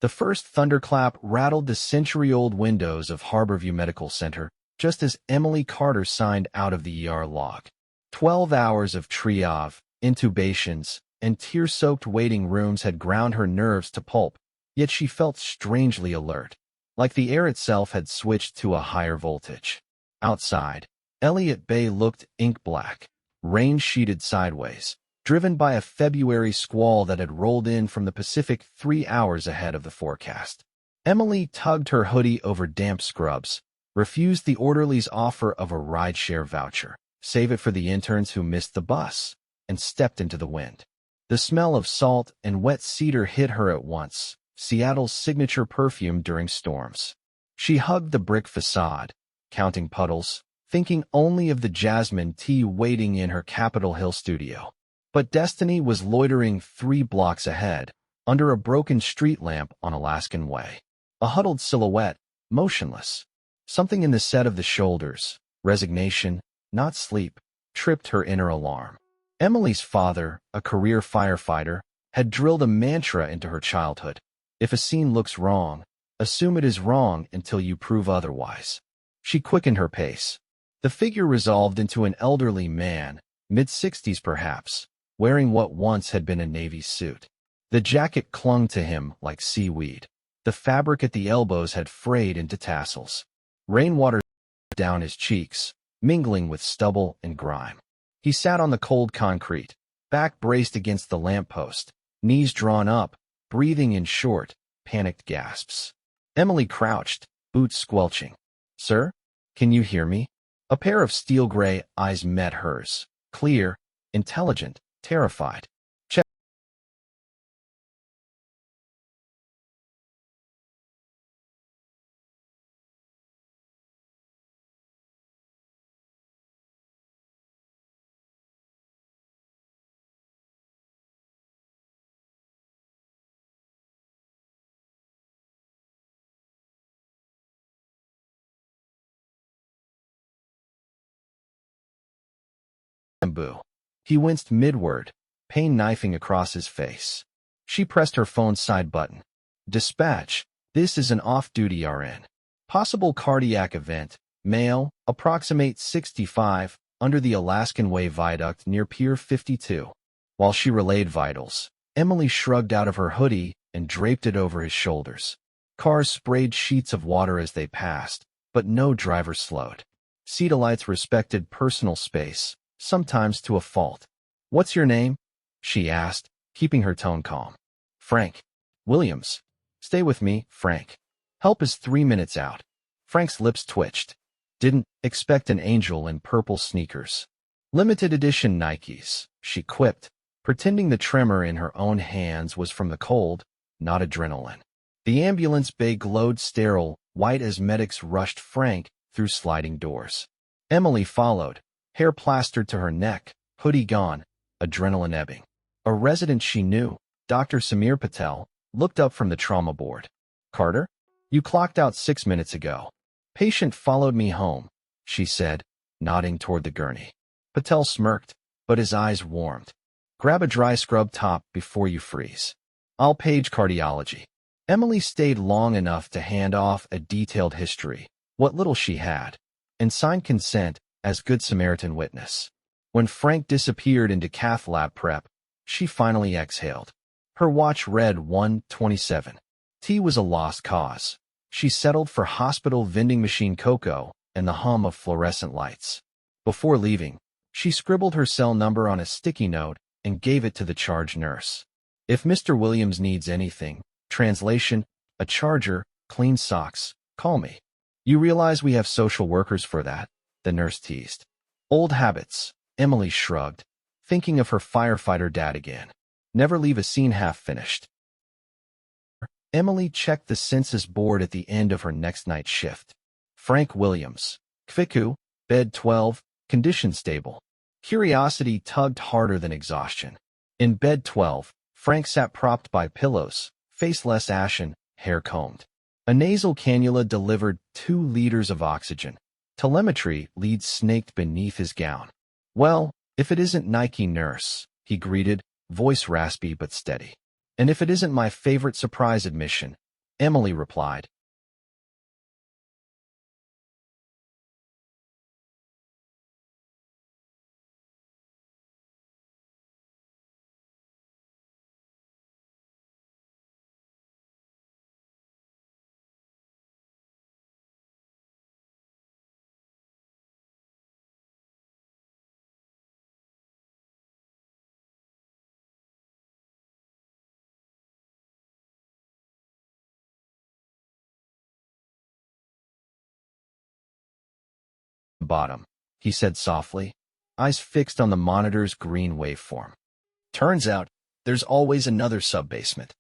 The first thunderclap rattled the century-old windows of Harborview Medical Center just as Emily Carter signed out of the ER log. 12 hours of triage, intubations, and tear-soaked waiting rooms had ground her nerves to pulp, yet she felt strangely alert, like the air itself had switched to a higher voltage. Outside, Elliott Bay looked ink-black, rain sheeted sideways, driven by a February squall that had rolled in from the Pacific 3 hours ahead of the forecast. Emily tugged her hoodie over damp scrubs, refused the orderly's offer of a rideshare voucher, save it for the interns who missed the bus, and stepped into the wind. The smell of salt and wet cedar hit her at once, Seattle's signature perfume during storms. She hugged the brick facade, counting puddles, thinking only of the jasmine tea waiting in her Capitol Hill studio. But destiny was loitering 3 blocks ahead, under a broken street lamp on Alaskan Way. A huddled silhouette, motionless. Something in the set of the shoulders, resignation, not sleep, tripped her inner alarm. Emily's father, a career firefighter, had drilled a mantra into her childhood. If a scene looks wrong, assume it is wrong until you prove otherwise. She quickened her pace. The figure resolved into an elderly man, mid-60s perhaps, wearing what once had been a Navy suit. The jacket clung to him like seaweed. The fabric at the elbows had frayed into tassels. Rainwater down his cheeks, mingling with stubble and grime. He sat on the cold concrete, back braced against the lamppost, knees drawn up, breathing in short, panicked gasps. Emily crouched, boots squelching. "Sir? Can you hear me?" A pair of steel-gray eyes met hers, clear, intelligent, terrified. Check. Bamboo. He winced mid-word, pain knifing across his face. She pressed her phone's side button. "Dispatch, this is an off-duty RN. Possible cardiac event, male, approximate 65, under the Alaskan Way Viaduct near Pier 52. While she relayed vitals, Emily shrugged out of her hoodie and draped it over his shoulders. Cars sprayed sheets of water as they passed, but no driver slowed. Seatalites respected personal space, sometimes to a fault. "What's your name?" she asked, keeping her tone calm. "Frank. Williams. Stay with me, Frank. Help is 3 minutes out." Frank's lips twitched. "Didn't expect an angel in purple sneakers. Limited edition Nikes," she quipped, pretending the tremor in her own hands was from the cold, not adrenaline. The ambulance bay glowed sterile, white as medics rushed Frank through sliding doors. Emily followed, hair plastered to her neck, hoodie gone, adrenaline ebbing. A resident she knew, Dr. Samir Patel, looked up from the trauma board. "Carter? You clocked out 6 minutes ago." "Patient followed me home," she said, nodding toward the gurney. Patel smirked, but his eyes warmed. "Grab a dry scrub top before you freeze. I'll page cardiology." Emily stayed long enough to hand off a detailed history, what little she had, and signed consent as Good Samaritan witness. When Frank disappeared into cath lab prep, she finally exhaled. Her watch read 1:27. Tea was a lost cause. She settled for hospital vending machine cocoa and the hum of fluorescent lights. Before leaving, she scribbled her cell number on a sticky note and gave it to the charge nurse. "If Mr. Williams needs anything, translation, a charger, clean socks, call me." "You realize we have social workers for that?" the nurse teased. "Old habits," Emily shrugged, thinking of her firefighter dad again. Never leave a scene half finished. Emily checked the census board at the end of her next night shift. Frank Williams, Kviku, bed 12, condition stable. Curiosity tugged harder than exhaustion. In bed 12, Frank sat propped by pillows, face less ashen, hair combed. A nasal cannula delivered 2 liters of oxygen. Telemetry leads snaked beneath his gown. "Well, if it isn't Nike nurse," he greeted, voice raspy but steady. "And if it isn't my favorite surprise admission, Emily replied. Bottom, he said softly, eyes fixed on the monitor's green waveform. Turns out, there's always another sub-basement.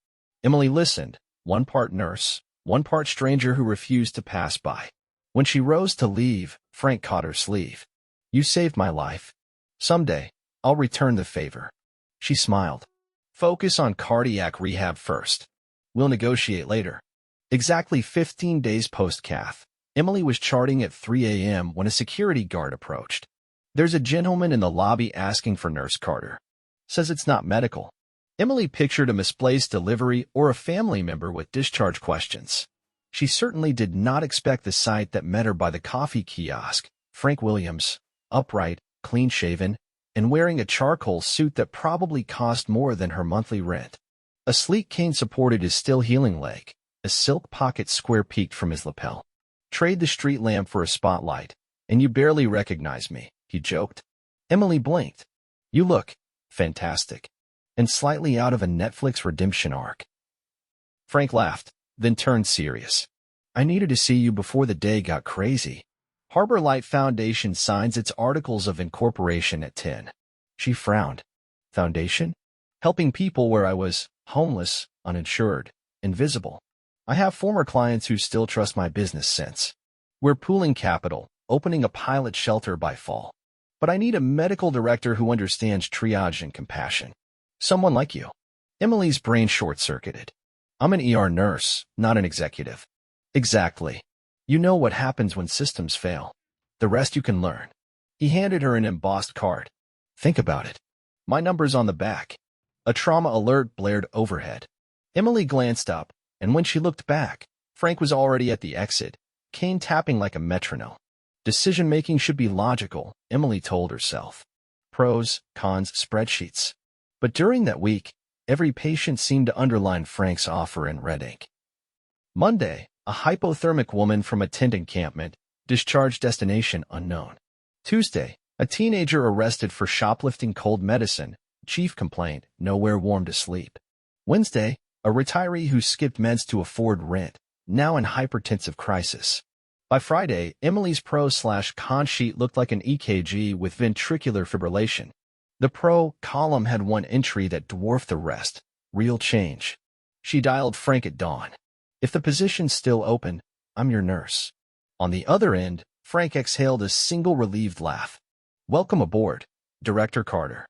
Emily listened, one part nurse, one part stranger who refused to pass by. When she rose to leave, Frank caught her sleeve. You saved my life. Someday, I'll return the favor. She smiled. Focus on cardiac rehab first. We'll negotiate later. Exactly 15 days post-cath, Emily was charting at 3 a.m. when a security guard approached. There's a gentleman in the lobby asking for Nurse Carter. Says it's not medical. Emily pictured a misplaced delivery or a family member with discharge questions. She certainly did not expect the sight that met her by the coffee kiosk. Frank Williams, upright, clean-shaven, and wearing a charcoal suit that probably cost more than her monthly rent. A sleek cane supported his still-healing leg. A silk pocket square peeked from his lapel. Trade the street lamp for a spotlight, and you barely recognize me, he joked. Emily blinked. You look fantastic, and slightly out of a Netflix redemption arc. Frank laughed, then turned serious. I needed to see you before the day got crazy. Harbor Light Foundation signs its articles of incorporation at 10. She frowned. Foundation? Helping people where I was homeless, uninsured, invisible. I have former clients who still trust my business sense. We're pooling capital, opening a pilot shelter by fall. But I need a medical director who understands triage and compassion. Someone like you. Emily's brain short-circuited. I'm an ER nurse, not an executive. Exactly. You know what happens when systems fail. The rest you can learn. He handed her an embossed card. Think about it. My number's on the back. A trauma alert blared overhead. Emily glanced up, and when she looked back, Frank was already at the exit, cane tapping like a metronome. Decision-making should be logical, Emily told herself. Pros, cons, spreadsheets. But during that week, every patient seemed to underline Frank's offer in red ink. Monday, a hypothermic woman from a tent encampment, discharged destination unknown. Tuesday, a teenager arrested for shoplifting cold medicine, chief complaint, nowhere warm to sleep. Wednesday, a retiree who skipped meds to afford rent, now in hypertensive crisis. By Friday, Emily's pro/con sheet looked like an EKG with ventricular fibrillation. The pro column had one entry that dwarfed the rest, real change. She dialed Frank at dawn. If the position's still open, I'm your nurse. On the other end, Frank exhaled a single relieved laugh. Welcome aboard, Director Carter.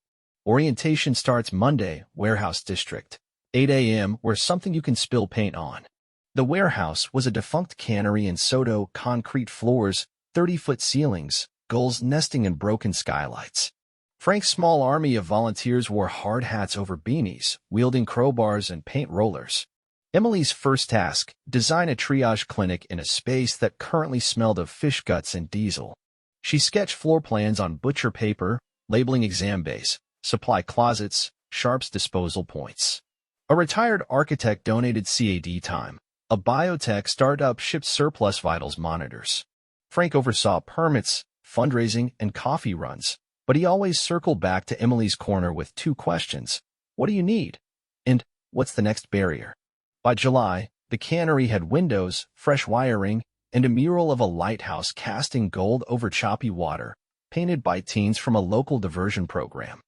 Orientation starts Monday, Warehouse District. 8 a.m. where something you can spill paint on. The warehouse was a defunct cannery in Soto, concrete floors, 30-foot ceilings, gulls nesting in broken skylights. Frank's small army of volunteers wore hard hats over beanies, wielding crowbars and paint rollers. Emily's first task, design a triage clinic in a space that currently smelled of fish guts and diesel. She sketched floor plans on butcher paper, labeling exam bays, supply closets, sharps disposal points. A retired architect donated CAD time. A biotech startup shipped surplus vitals monitors. Frank oversaw permits, fundraising, and coffee runs, but he always circled back to Emily's corner with two questions. What do you need? And what's the next barrier? By July, the cannery had windows, fresh wiring, and a mural of a lighthouse casting gold over choppy water, painted by teens from a local diversion program.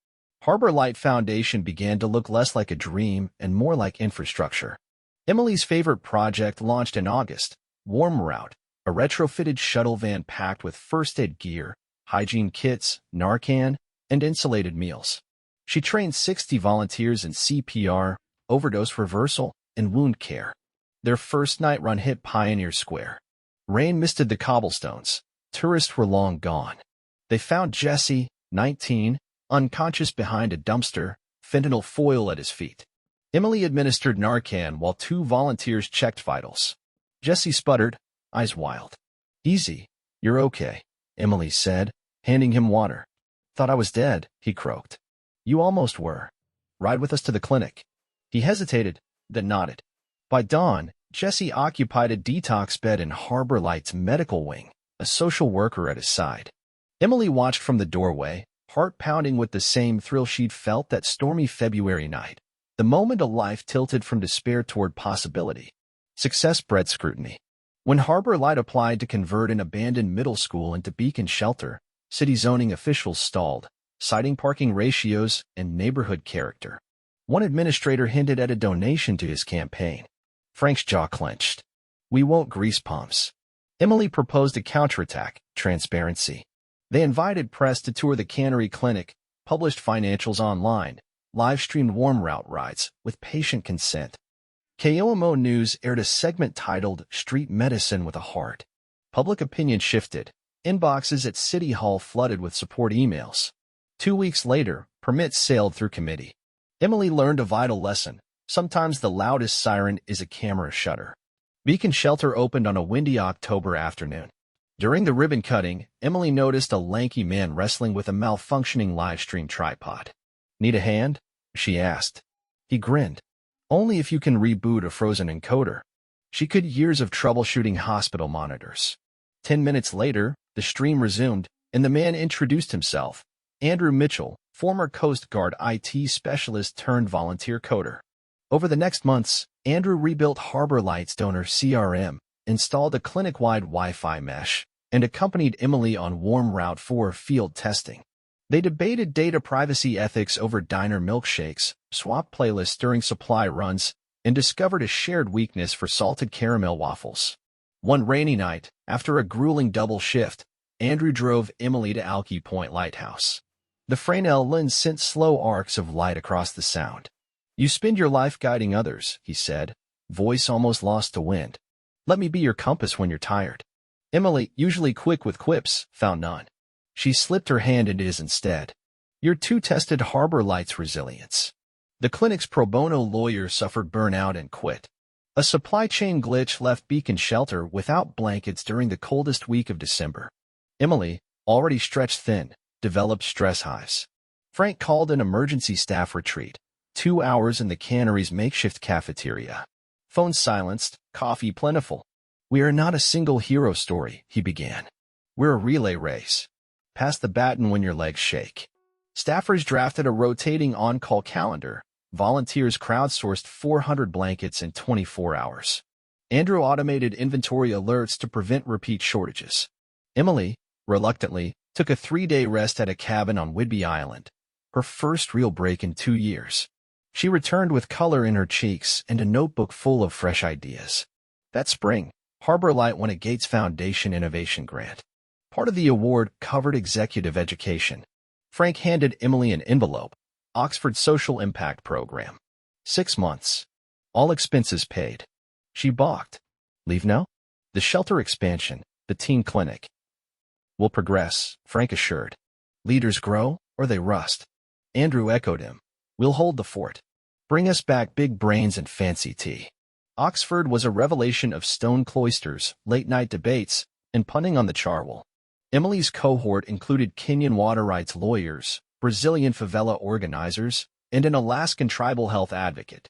Harbor Light Foundation began to look less like a dream and more like infrastructure. Emily's favorite project launched in August, Warm Route, a retrofitted shuttle van packed with first-aid gear, hygiene kits, Narcan, and insulated meals. She trained 60 volunteers in CPR, overdose reversal, and wound care. Their first night run hit Pioneer Square. Rain misted the cobblestones. Tourists were long gone. They found Jesse, 19, unconscious behind a dumpster, fentanyl foil at his feet. Emily administered Narcan while 2 volunteers checked vitals. Jesse sputtered, eyes wild. "Easy. You're okay," Emily said, handing him water. "Thought I was dead," he croaked. "You almost were. Ride with us to the clinic." He hesitated, then nodded. By dawn, Jesse occupied a detox bed in Harbor Light's medical wing, a social worker at his side. Emily watched from the doorway, heart pounding with the same thrill she'd felt that stormy February night, the moment a life tilted from despair toward possibility. Success bred scrutiny. When Harbor Light applied to convert an abandoned middle school into Beacon Shelter, city zoning officials stalled, citing parking ratios and neighborhood character. One administrator hinted at a donation to his campaign. Frank's jaw clenched. "We won't grease palms." Emily proposed a counterattack, transparency. They invited press to tour the cannery clinic, published financials online, live-streamed warm route rides with patient consent. KOMO News aired a segment titled "Street Medicine with a Heart." Public opinion shifted. Inboxes at City Hall flooded with support emails. 2 weeks later, permits sailed through committee. Emily learned a vital lesson. Sometimes the loudest siren is a camera shutter. Beacon Shelter opened on a windy October afternoon. During the ribbon cutting, Emily noticed a lanky man wrestling with a malfunctioning live-stream tripod. "Need a hand?" she asked. He grinned. "Only if you can reboot a frozen encoder." She could years of troubleshooting hospital monitors. 10 minutes later, the stream resumed, and the man introduced himself. Andrew Mitchell, former Coast Guard IT specialist turned volunteer coder. Over the next months, Andrew rebuilt Harbor Light's donor CRM, installed a clinic-wide Wi-Fi mesh, and accompanied Emily on Warm Route 4 field testing. They debated data privacy ethics over diner milkshakes, swapped playlists during supply runs, and discovered a shared weakness for salted caramel waffles. One rainy night, after a grueling double shift, Andrew drove Emily to Alki Point Lighthouse. The Fraenel lens sent slow arcs of light across the sound. "You spend your life guiding others," he said, voice almost lost to wind. "Let me be your compass when you're tired." Emily, usually quick with quips, found none. She slipped her hand into his instead. "You're too tested Harbor Light's resilience." The clinic's pro bono lawyer suffered burnout and quit. A supply chain glitch left Beacon Shelter without blankets during the coldest week of December. Emily, already stretched thin, developed stress hives. Frank called an emergency staff retreat. 2 hours in the cannery's makeshift cafeteria. Phone silenced, coffee plentiful. "We are not a single hero story," he began. "We're a relay race. Pass the baton when your legs shake." Staffers drafted a rotating on-call calendar. Volunteers crowdsourced 400 blankets in 24 hours. Andrew automated inventory alerts to prevent repeat shortages. Emily, reluctantly, took a 3-day rest at a cabin on Whidbey Island, her first real break in 2 years. She returned with color in her cheeks and a notebook full of fresh ideas. That spring, Harbor Light won a Gates Foundation Innovation Grant. Part of the award covered executive education. Frank handed Emily an envelope. Oxford Social Impact Program. 6 months. All expenses paid. She balked. "Leave now?" "The shelter expansion, the teen clinic." "Will progress," Frank assured. "Leaders grow, or they rust." Andrew echoed him. "We'll hold the fort. Bring us back big brains and fancy tea." Oxford was a revelation of stone cloisters, late-night debates, and punning on the charwal. Emily's cohort included Kenyan water rights lawyers, Brazilian favela organizers, and an Alaskan tribal health advocate.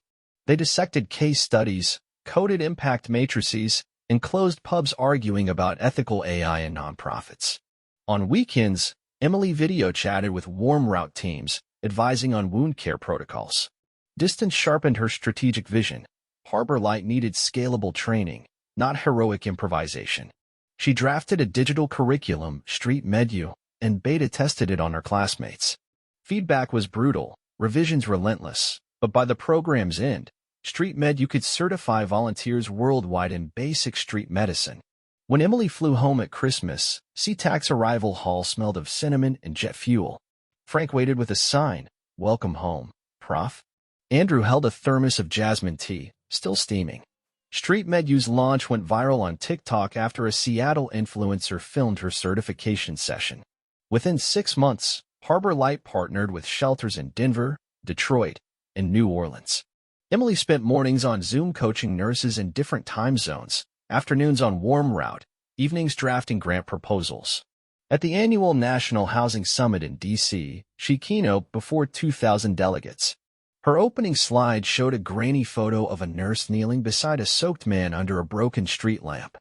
They dissected case studies, coded impact matrices, and closed pubs arguing about ethical AI and nonprofits. On weekends, Emily video chatted with Warm Route teams, advising on wound care protocols. Distance sharpened her strategic vision. Harbor Light needed scalable training, not heroic improvisation. She drafted a digital curriculum, Street Medu, and beta-tested it on her classmates. Feedback was brutal, revisions relentless, but by the program's end, Street Medu could certify volunteers worldwide in basic street medicine. When Emily flew home at Christmas, SeaTac's arrival hall smelled of cinnamon and jet fuel. Frank waited with a sign, "Welcome home, Prof." Andrew held a thermos of jasmine tea, still steaming. Street Medu's launch went viral on TikTok after a Seattle influencer filmed her certification session. Within 6 months, Harbor Light partnered with shelters in Denver, Detroit, and New Orleans. Emily spent mornings on Zoom coaching nurses in different time zones, afternoons on warm route, evenings drafting grant proposals. At the annual National Housing Summit in D.C., she keynoted before 2,000 delegates. Her opening slide showed a grainy photo of a nurse kneeling beside a soaked man under a broken street lamp.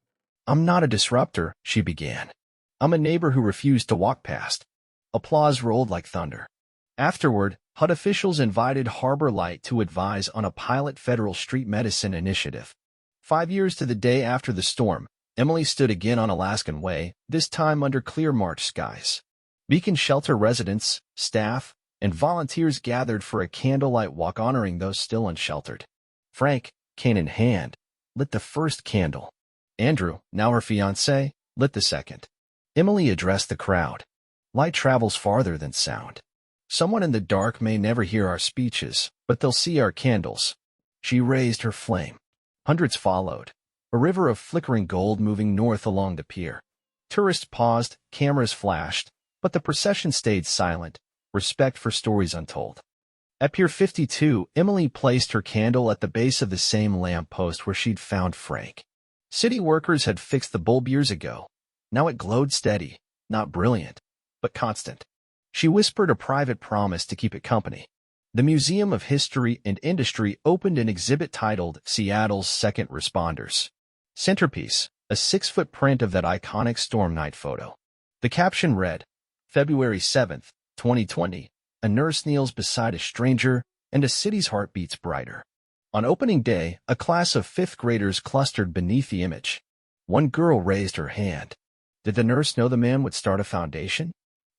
"I'm not a disruptor," she began. "I'm a neighbor who refused to walk past." Applause rolled like thunder. Afterward, HUD officials invited Harbor Light to advise on a pilot federal street medicine initiative. 5 years to the day after the storm, Emily stood again on Alaskan Way, this time under clear March skies. Beacon Shelter residents, staff, and volunteers gathered for a candlelight walk honoring those still unsheltered. Frank, cane in hand, lit the first candle. Andrew, now her fiancé, lit the second. Emily addressed the crowd. Light travels farther than sound. Someone in the dark may never hear our speeches, but they'll see our candles. She raised her flame. Hundreds followed, a river of flickering gold moving north along the pier. Tourists paused, cameras flashed, but the procession stayed silent, respect for stories untold. At Pier 52, Emily placed her candle at the base of the same lamp post where she'd found Frank. City workers had fixed the bulb years ago. Now it glowed steady, not brilliant, but constant. She whispered a private promise to keep it company. The Museum of History and Industry opened an exhibit titled Seattle's Second Responders. Centerpiece, a 6-foot print of that iconic storm night photo. The caption read, February 7th, 2020, a nurse kneels beside a stranger and a city's heart beats brighter. On opening day, a class of 5th graders clustered beneath the image. One girl raised her hand. Did the nurse know the man would start a foundation?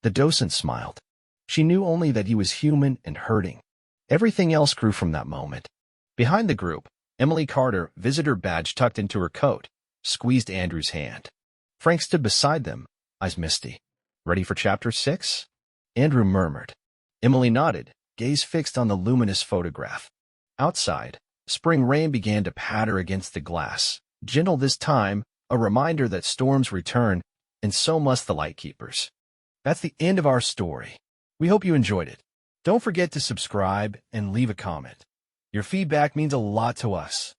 The docent smiled. She knew only that he was human and hurting. Everything else grew from that moment. Behind the group, Emily Carter, visitor badge tucked into her coat, squeezed Andrew's hand. Frank stood beside them, eyes misty. Ready for chapter 6? Andrew murmured. Emily nodded, gaze fixed on the luminous photograph. Outside, spring rain began to patter against the glass, gentle this time, a reminder that storms return, and so must the lightkeepers. That's the end of our story. We hope you enjoyed it. Don't forget to subscribe and leave a comment. Your feedback means a lot to us.